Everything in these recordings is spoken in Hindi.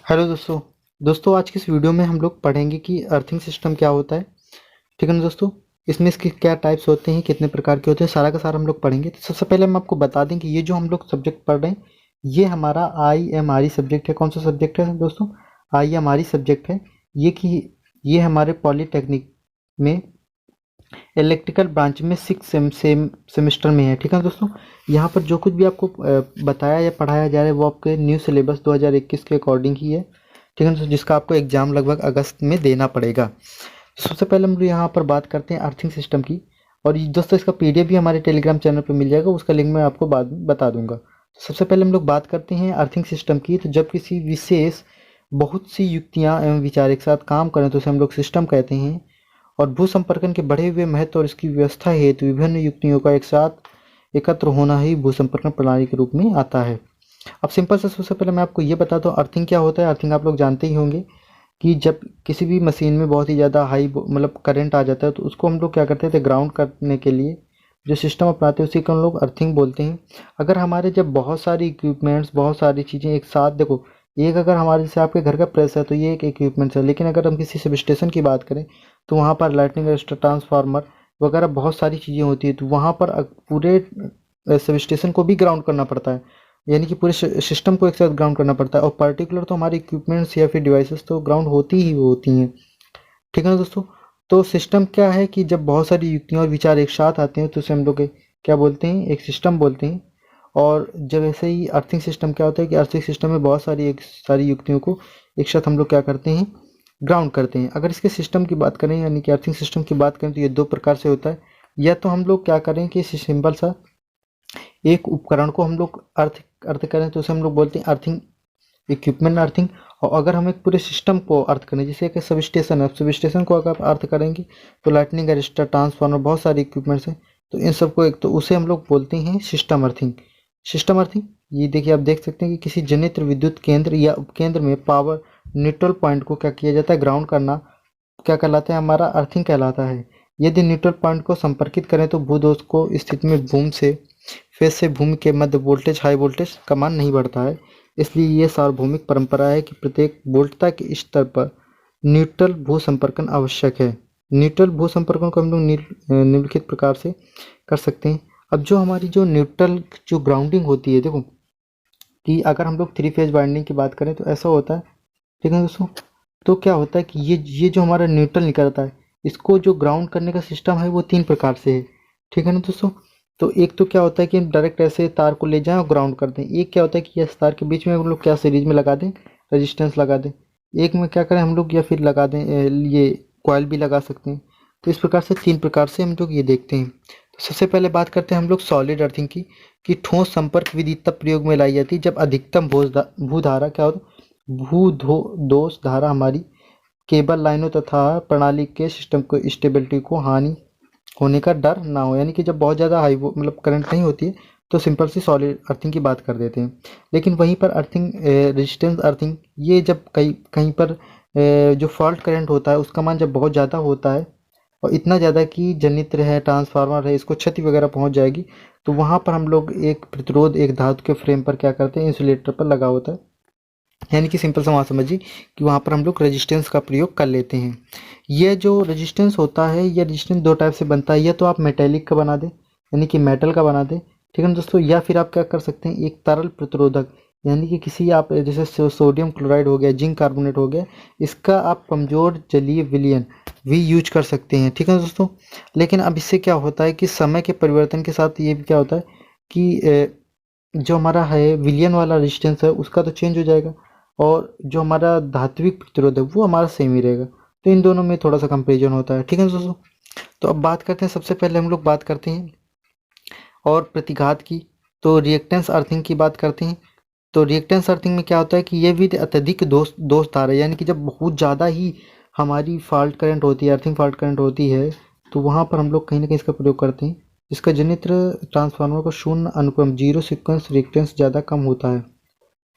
हेलो दोस्तों। आज की इस वीडियो में हम लोग पढ़ेंगे कि अर्थिंग सिस्टम क्या होता है। ठीक है ना दोस्तों। इसमें इसके क्या टाइप्स होते हैं, कितने प्रकार के होते हैं, सारा का सारा हम लोग पढ़ेंगे। तो सबसे पहले हम आपको बता दें कि ये जो हम लोग सब्जेक्ट पढ़ रहे हैं ये हमारा IMRE सब्जेक्ट है। कौन सा सब्जेक्ट है दोस्तों? IMRE सब्जेक्ट है। ये कि ये हमारे पॉलीटेक्निक में इलेक्ट्रिकल ब्रांच में 6 सेमेस्टर में है। ठीक है दोस्तों। यहाँ पर जो कुछ भी आपको बताया या पढ़ाया जा रहा है वो आपके न्यू सिलेबस 2021 के अकॉर्डिंग ही है। ठीक है दोस्तों, जिसका आपको एग्जाम लगभग अगस्त में देना पड़ेगा। सबसे पहले हम लोग यहाँ पर बात करते हैं अर्थिंग सिस्टम की। और दोस्तों इसका PDF भी हमारे टेलीग्राम चैनल पर मिल जाएगा, उसका लिंक मैं आपको बाद में बता दूंगा। सबसे पहले हम लोग बात करते हैं अर्थिंग सिस्टम की। तो जब किसी विशेष बहुत सी युक्तियाँ एवं विचार एक साथ काम करें तो उसे हम लोग सिस्टम कहते हैं। और भूसंपर्कन के बढ़े हुए महत्व और इसकी व्यवस्था हेतु विभिन्न युक्तियों का एक साथ एकत्र होना ही भूसंपर्कन प्रणाली के रूप में आता है। अब सिंपल से सबसे पहले मैं आपको ये बताता हूँ अर्थिंग क्या होता है। अर्थिंग आप लोग जानते ही होंगे कि जब किसी भी मशीन में बहुत ही ज़्यादा हाई मतलब करंट आ जाता है तो उसको हम लोग क्या करते थे, ग्राउंड करने के लिए जो सिस्टम अपनाते हैं उसी को हम लोग अर्थिंग बोलते हैं। अगर हमारे जब बहुत सारी इक्विपमेंट्स, बहुत सारी चीज़ें एक साथ, देखो एक अगर हमारे जैसे आपके घर का प्रेस है तो ये एक इक्विपमेंट्स है, लेकिन अगर हम किसी सब स्टेशन की बात करें तो वहाँ पर लाइटनिंग रजिस्टर, ट्रांसफार्मर वगैरह बहुत सारी चीज़ें होती है। तो वहाँ पर पूरे सब स्टेशन को भी ग्राउंड करना पड़ता है, यानी कि पूरे सिस्टम को एक साथ ग्राउंड करना पड़ता है। और पर्टिकुलर तो हमारे इक्विपमेंट्स या फिर डिवाइसेस तो ग्राउंड होती ही होती हैं। ठीक है ना दोस्तों। तो सिस्टम क्या है कि जब बहुत सारी युक्तियाँ और विचार एक साथ आते हैं तो उसे हम लोग क्या बोलते हैं, एक सिस्टम बोलते हैं। और जब ऐसे ही अर्थिंग सिस्टम क्या होता है कि अर्थिंग सिस्टम में बहुत सारी युक्तियों को एक साथ हम लोग क्या करते हैं, ग्राउंड करते हैं। अगर इसके सिस्टम की बात करें यानी कि अर्थिंग सिस्टम की बात करें तो ये दो प्रकार से होता है। या तो हम लोग क्या करें कि सिंपल सा एक उपकरण को हम लोग अर्थ अर्थ करें तो उसे हम लोग बोलते हैं अर्थिंग, इक्विपमेंट अर्थिंग। और अगर हम एक पूरे सिस्टम को अर्थ करें, जैसे एक सब स्टेशन है, सब स्टेशन को अगर आप अर्थ करेंगे तो लाइटनिंग रजिस्टर, ट्रांसफार्मर, बहुत सारे इक्विपमेंट्स हैं, तो इन सबको एक तो उसे हम लोग बोलते हैं सिस्टम अर्थिंग। सिस्टम अर्थिंग ये देखिए, आप देख सकते हैं कि किसी जनित्र विद्युत केंद्र या उपकेंद्र में पावर न्यूट्रल पॉइंट को क्या किया जाता है, ग्राउंड करना क्या कहलाता है, हमारा अर्थिंग कहलाता है। यदि न्यूट्रल पॉइंट को संपर्कित करें तो भूदोष को स्थिति में भूमि से फेज से भूमि के मध्य वोल्टेज हाई वोल्टेज का मान नहीं बढ़ता है। इसलिए ये सार्वभौमिक परंपरा है कि प्रत्येक वोल्टता के स्तर पर न्यूट्रल भू संपर्कन आवश्यक है। न्यूट्रल भू संपर्कन को हम लोग निम्नलिखित प्रकार से कर सकते हैं। अब जो हमारी जो न्यूट्रल जो ग्राउंडिंग होती है, देखो कि अगर हम लोग 3 फेज वाइंडिंग की बात करें तो ऐसा होता है। ठीक है दोस्तों। तो क्या होता है कि ये जो हमारा न्यूट्रल निकलता है इसको जो ग्राउंड करने का सिस्टम है वो 3 प्रकार से है। ठीक है ना दोस्तों। तो एक तो क्या होता है कि हम डायरेक्ट ऐसे तार को ले जाएं और ग्राउंड कर दें। एक क्या होता है कि इस तार के बीच में हम लोग क्या सीरीज में लगा दें, रेजिस्टेंस लगा दें। एक में क्या करें हम लोग, या फिर लगा दें ये कॉइल भी लगा सकते हैं। तो इस प्रकार से 3 प्रकार से हम लोग ये देखते हैं। तो सबसे पहले बात करते हैं हम लोग सॉलिड अर्थिंग की, कि ठोस संपर्क विधि तब प्रयोग में लाई जाती है जब अधिकतम भूधारा क्या होता है, दोष धारा हमारी केबल लाइनों तथा प्रणाली के सिस्टम को स्टेबिलिटी को हानि होने का डर ना हो। यानी कि जब बहुत ज़्यादा हाई मतलब करंट नहीं होती है तो सिंपल सी सॉलिड अर्थिंग की बात कर देते हैं। लेकिन वहीं पर अर्थिंग रेजिस्टेंस अर्थिंग, ये जब कहीं कहीं पर जो फॉल्ट करंट होता है उसका मान जब बहुत ज़्यादा होता है और इतना ज़्यादा कि जनित्र है, ट्रांसफार्मर है, इसको क्षति वगैरह पहुंच जाएगी, तो वहाँ पर हम लोग एक प्रतिरोध एक धातु के फ्रेम पर क्या करते हैं, इंसुलेटर पर लगा होता है। यानी कि सिंपल सा वहाँ समझिए कि वहाँ पर हम लोग रेजिस्टेंस का प्रयोग कर लेते हैं। यह जो रेजिस्टेंस होता है, यह रेजिस्टेंस 2 टाइप से बनता है। या तो आप मेटेलिक का बना दें, यानी कि मेटल का बना दें। ठीक है ना दोस्तों। या फिर आप क्या कर सकते हैं, एक तरल प्रतिरोधक, यानी कि किसी आप जैसे सोडियम क्लोराइड हो गया, जिंक कार्बोनेट हो गया, इसका आप कमज़ोर जलीय विलयन भी यूज कर सकते हैं। ठीक है दोस्तों। लेकिन अब इससे क्या होता है कि समय के परिवर्तन के साथ ये भी क्या होता है कि जो हमारा है विलियन वाला रेजिस्टेंस है उसका तो चेंज हो जाएगा, और जो हमारा धात्विक प्रतिरोध है वो हमारा सेम ही रहेगा। तो इन दोनों में थोड़ा सा कंपेरिजन होता है। ठीक है दोस्तों। तो अब बात करते हैं, सबसे पहले हम लोग बात करते हैं और प्रतिघात की। तो रिएक्टेंस अर्थिंग की बात करते हैं। तो रिएक्टेंस अर्थिंग में क्या होता है कि ये भी अत्यधिक दोष धारा है, यानी कि जब बहुत ज़्यादा ही हमारी फॉल्ट करंट होती है, अर्थिंग फॉल्ट करंट होती है, तो वहाँ पर हम लोग कहीं ना कहीं इसका प्रयोग करते हैं। इसका जनित्र ट्रांसफार्मर को शून्य अनुक्रम, जीरो सीक्वेंस रिएक्टेंस ज़्यादा कम होता है।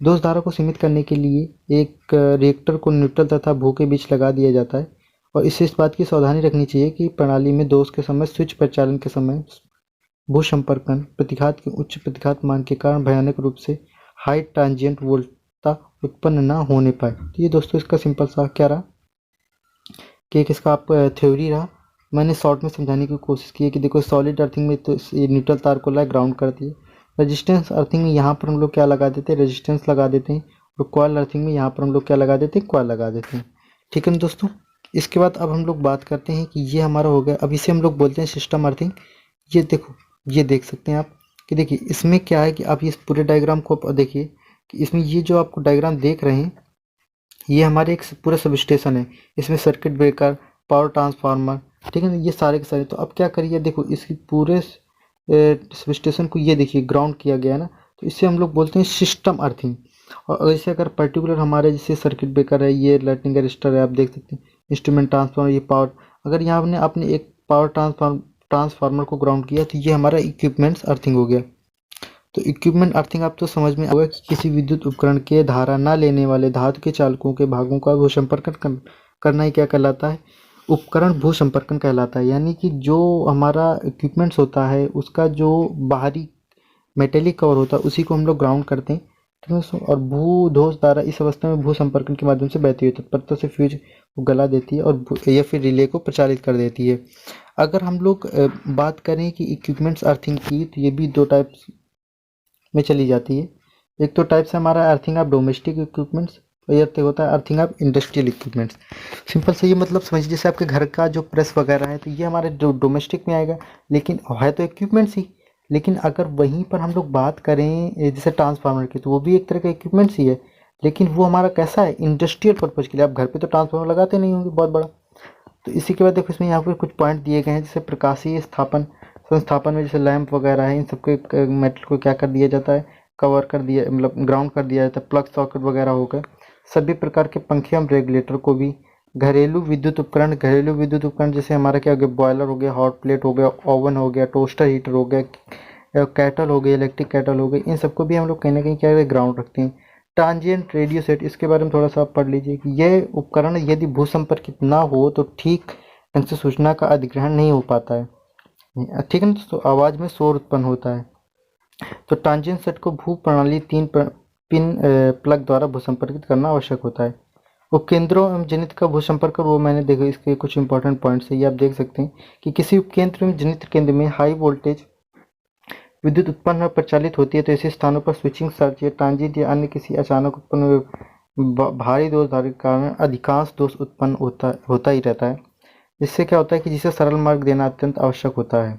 दोष धारा को सीमित करने के लिए एक रिएक्टर को न्यूट्रल तथा भू के बीच लगा दिया जाता है। और इससे इस बात की सावधानी रखनी चाहिए कि प्रणाली में दोष के समय स्विच परिचालन के समय भू-संपर्कन प्रतिघात के उच्च प्रतिघात मान के कारण भयानक रूप से हाई ट्रांजिएंट आवश्यकता उत्पन्न ना होने पाए। तो ये दोस्तों इसका सिंपल सा क्या रहा कि एक इसका आप थ्योरी रहा। मैंने शॉर्ट में समझाने की कोशिश की है कि देखो सॉलिड अर्थिंग में तो ये न्यूट्रल तार को लाए ग्राउंड करती है। रेजिस्टेंस अर्थिंग में यहाँ पर हम लोग क्या लगा देते हैं, रेजिस्टेंस लगा देते हैं। और कॉइल अर्थिंग में यहाँ पर हम लोग क्या लगा देते हैं, कॉइल लगा देते हैं। ठीक है ना दोस्तों। इसके बाद अब हम लोग बात करते हैं कि ये हमारा हो गया। अब इसे हम लोग बोलते हैं सिस्टम अर्थिंग। ये देखो, ये देख सकते हैं आप कि देखिए इसमें क्या है कि आप इस पूरे डायग्राम को आप देखिए कि इसमें ये जो आपको डायग्राम देख रहे हैं ये हमारे एक पूरा सब स्टेशन है। इसमें सर्किट ब्रेकर, पावर ट्रांसफार्मर, ठीक है ना, ये सारे के सारे। तो अब क्या करिए, देखो इसकी पूरे सब स्टेशन को ये देखिए ग्राउंड किया गया है ना, तो इसे हम लोग बोलते हैं सिस्टम अर्थिंग। और ऐसे अगर पर्टिकुलर हमारे जैसे सर्किट ब्रेकर है, ये लाइटनिंग रजिस्टर है, आप देख सकते हैं, इंस्ट्रूमेंट ट्रांसफार्मर, ये पावर, अगर यहाँ हमने अपने एक पावर ट्रांसफार्मर को ग्राउंड किया तो ये हमारा इक्विपमेंट्स अर्थिंग हो गया। तो इक्विपमेंट अर्थिंग आप तो समझ में आएगा कि किसी विद्युत उपकरण के धारा न लेने वाले धातु के चालकों के भागों का भूसंपर्कन करना ही क्या कहलाता है, उपकरण भूसंपर्कन कहलाता है। यानी कि जो हमारा इक्विपमेंट्स होता है उसका जो बाहरी मेटेलिक कवर होता है उसी को हम लोग ग्राउंड करते हैं। ठीक है दोस्तों। और भूधोष धारा इस अवस्था में भूसंपर्कन के माध्यम से बहती है, तत्परता से फ्यूज को गला देती है और या फिर रिले को प्रचारित कर देती है। अगर हम लोग बात करें कि इक्विपमेंट्स अर्थिंग की, तो ये भी दो टाइप्स में चली जाती है। एक तो टाइप से हमारा अर्थिंग ऑफ डोमेस्टिक इक्विपमेंट्स, और ये होता है earthing of industrial equipments. Simple से ये मतलब समझिए, जैसे आपके घर का जो प्रेस वगैरह है तो ये हमारे डोमेस्टिक में आएगा, लेकिन है तो इक्विपमेंट्स ही। लेकिन अगर वहीं पर हम लोग बात करें जैसे ट्रांसफार्मर की, तो वो भी एक तरह का इक्विपमेंट्स ही है, लेकिन वो हमारा कैसा है, इंडस्ट्रियल पर्पज़ के लिए। आप घर पे तो ट्रांसफार्मर लगाते नहीं होंगे बहुत बड़ा। तो इसी के बाद देखो इसमें यहाँ पर कुछ पॉइंट दिए गए हैं, जैसे प्रकाशीय स्थापन संस्थापन में जैसे लैंप वगैरह है, इन सबके मेटल को क्या कर दिया जाता है, कवर कर दिया, मतलब ग्राउंड कर दिया जाता है। प्लग सॉकेट वगैरह हो गए। सभी प्रकार के पंखे एवं रेगुलेटर को भी। घरेलू विद्युत उपकरण जैसे हमारा क्या हो गया, बॉयलर हो गया, हॉट प्लेट हो गया, ओवन हो गया, टोस्टर हीटर हो गया, कैटल हो गई, इलेक्ट्रिक कैटल हो गई, इन सबको भी हम लोग कहीं ना कहीं क्या ग्राउंड रखते हैं। ट्रांजिएंट रेडियो सेट, इसके बारे में थोड़ा सा आप पढ़ लीजिए कि यह उपकरण यदि भूसंपर्कित ना हो तो ठीक ढंग से सूचना का अधिग्रहण नहीं हो पाता है। ठीक है ना दोस्तों, आवाज़ में शोर उत्पन्न होता है। तो ट्रांजिएंट सेट को भू प्रणाली 3 पिन प्लग द्वारा भूसंपर्कित करना आवश्यक होता है। उपकेंद्रों एवं जनित्र का भूसंपर्क, वो मैंने देखा, इसके कुछ इंपॉर्टेंट पॉइंट्स है, ये आप देख सकते हैं कि किसी उपकेंद्र एवं जनित्र केंद्र में हाई वोल्टेज विद्युत उत्पन्न और प्रचालित होती है तो ऐसे स्थानों पर स्विचिंग सर्ज या ट्रांजिट या अन्य किसी अचानक उत्पन्न हुए भारी दोष धारे के कारण अधिकांश दोष उत्पन्न होता ही रहता है। जिससे क्या होता है कि जिसे सरल मार्ग देना अत्यंत आवश्यक होता है।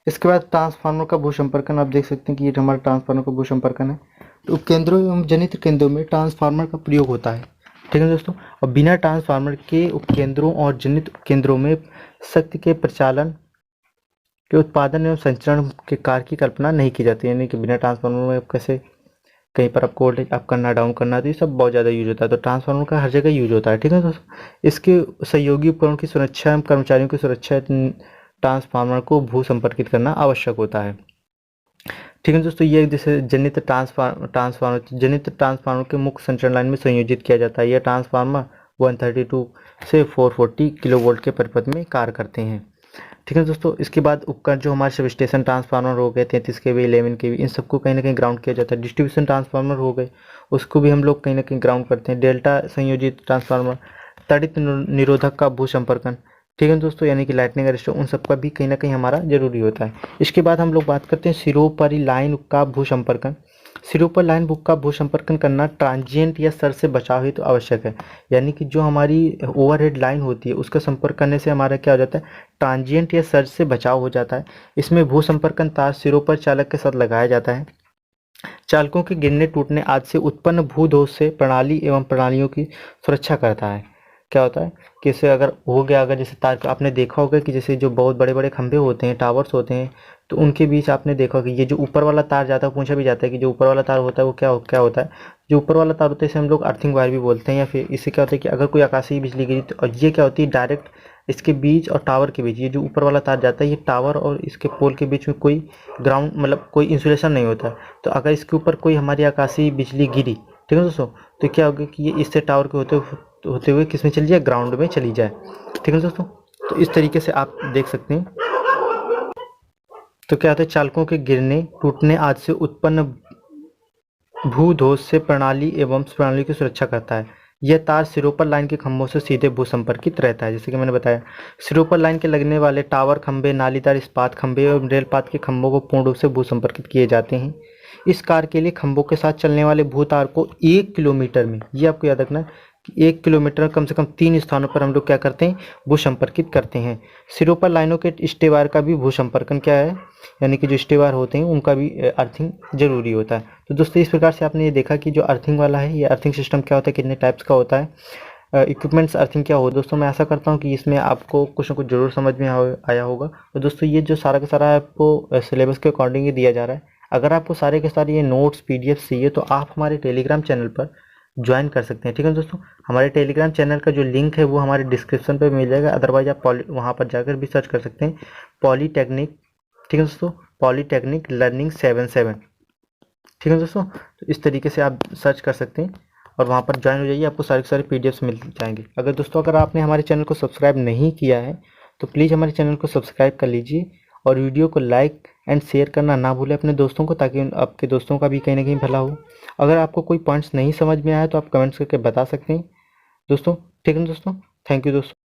इसके बाद ट्रांसफार्मर का भूसंपर्कन, आप देख सकते हैं कि ये हमारा ट्रांसफार्मर का भूसंपर्कन है। तो उपकेंद्रों एवं जनित्र केंद्रों में ट्रांसफार्मर का प्रयोग होता है। ठीक है दोस्तों। और बिना ट्रांसफार्मर के उपकेंद्रों और जनित्र केंद्रों में शक्ति के प्रचालन के उत्पादन एवं संचरण के कार्य की कल्पना नहीं की जाती। यानी कि बिना ट्रांसफार्मर में कैसे कहीं पर आपको वोल्टेज अप करना, डाउन करना, तो ये सब बहुत ज़्यादा यूज होता है। तो ट्रांसफार्मर का हर जगह यूज होता है। ठीक है दोस्तों। इसके सहयोगी उपकरणों की सुरक्षा एवं कर्मचारियों की सुरक्षा ट्रांसफार्मर को भू संपर्कित करना आवश्यक होता है। ठीक है दोस्तों। ये जैसे जनित्र ट्रांसफार्मर के मुख्य संचरण लाइन में संयोजित किया जाता है। यह ट्रांसफार्मर 132 से 440 किलोवोल्ट के परिपथ में कार्य करते हैं। ठीक है दोस्तों। इसके बाद उपकरण जो हमारे सब स्टेशन ट्रांसफार्मर हो गए, 33 kV, 11 kV, इन सबको कहीं ना कहीं ग्राउंड किया जाता है। डिस्ट्रीब्यूशन ट्रांसफार्मर हो गए, उसको भी हम लोग कहीं ना कहीं ग्राउंड करते हैं। डेल्टा संयोजित ट्रांसफार्मर, तड़ित निरोधक का भूसंपर्कन, ठीक है दोस्तों, यानी कि लाइटनिंग रजिस्टर, उन सबका भी कहीं ना कहीं हमारा जरूरी होता है। इसके बाद हम लोग बात करते हैं सिरोपरि लाइन का भूसंपर्कन। सिरों पर लाइन बुक का भूसंपर्कन करना ट्रांजिएंट या सर से बचाव हेतु आवश्यक है। यानी कि जो हमारी ओवरहेड लाइन होती है उसका संपर्क करने से हमारा क्या हो जाता है, ट्रांजिएंट या सर से बचाव हो जाता है। इसमें भूसंपर्कन तार सिरों पर चालक के साथ लगाया जाता है। चालकों के गिरने टूटने आदि से उत्पन्न भूधोष से प्रणाली एवं प्रणालियों की सुरक्षा करता है। क्या होता है कि इससे अगर हो गया, अगर जैसे तार, आपने देखा होगा कि जैसे जो बहुत बड़े बड़े खंभे होते हैं, टावर्स होते हैं, तो उनके बीच आपने देखा कि ये जो ऊपर वाला तार जाता है, पूछा भी जाता है कि जो ऊपर वाला तार होता है वो क्या होता है। जो ऊपर वाला तार होता है इसे हम लोग अर्थिंग वायर भी बोलते हैं। या फिर इससे क्या होता है कि अगर कोई आकाशीय बिजली गिरी तो, और ये क्या होती है डायरेक्ट इसके बीच और टावर के बीच, ये जो ऊपर वाला तार जाता है ये टावर और इसके पोल के बीच में कोई ग्राउंड, मतलब कोई इंसुलेशन नहीं होता। तो अगर इसके ऊपर कोई हमारी आकाशीय बिजली गिरी, ठीक है दोस्तों, तो क्या होगा कि ये इससे टावर के होते हुए किस में चली जाए, ग्राउंड में चली जाए। ठीक है दोस्तों। तो इस तरीके से आप देख सकते हैं। तो क्या होता है, चालकों के गिरने टूटने आदि से उत्पन्न भूध्वज से प्रणाली एवं प्रणाली की सुरक्षा करता है। यह तार सिरों पर लाइन के खंभों से सीधे भूसंपर्कित रहता है। जैसे कि मैंने बताया, सिरों पर लाइन के लगने वाले टावर खंभे, नालीदार इस्पात खंभे और रेलपात के खंभों को पूर्ण रूप से भूसंपर्कित किए जाते हैं। इस कार्य के लिए खंभों के साथ चलने वाले भूतार को 1 किलोमीटर में, ये आपको याद रखना है कि 1 किलोमीटर कम से कम 3 स्थानों पर हम लोग क्या करते हैं, भूसंपर्कित करते हैं। सिरों पर लाइनों के स्टेवार का भी भूसंपर्कन क्या है, यानी कि जो स्टेवार होते हैं उनका भी अर्थिंग जरूरी होता है। तो दोस्तों इस प्रकार से आपने ये देखा कि जो अर्थिंग वाला है, ये अर्थिंग सिस्टम क्या होता है, कितने टाइप्स का होता है, इक्विपमेंट्स अर्थिंग क्या हो। दोस्तों मैं आशा करता हूँ कि इसमें आपको कुछ ना कुछ जरूर समझ में आया होगा। तो दोस्तों ये जो सारा का सारा आपको सिलेबस के अकॉर्डिंग ही दिया जा रहा है। अगर आपको सारे के सारे ये नोट्स पीडीएफ चाहिए तो आप हमारे टेलीग्राम चैनल पर ज्वाइन कर सकते हैं। ठीक है दोस्तों, हमारे टेलीग्राम चैनल का जो लिंक है वो हमारे डिस्क्रिप्शन पर मिल जाएगा। अदरवाइज आप वहाँ पर जाकर भी सर्च कर सकते हैं पॉलीटेक्निक। ठीक है दोस्तों, पॉलीटेक्निक लर्निंग 77। ठीक है दोस्तों, तो इस तरीके से आप सर्च कर सकते हैं और वहाँ पर ज्वाइन हो जाइए, आपको सारे के सारे पीडीएफ्स मिल जाएंगे। अगर दोस्तों अगर आपने हमारे चैनल को सब्सक्राइब नहीं किया है तो प्लीज़ हमारे चैनल को सब्सक्राइब कर लीजिए और वीडियो को लाइक एंड शेयर करना ना भूलें अपने दोस्तों को, ताकि आपके दोस्तों का भी कहीं ना कहीं भला हो। अगर आपको कोई पॉइंट्स नहीं समझ में आया तो आप कमेंट्स करके बता सकते हैं दोस्तों। ठीक है दोस्तों, थैंक यू दोस्तों।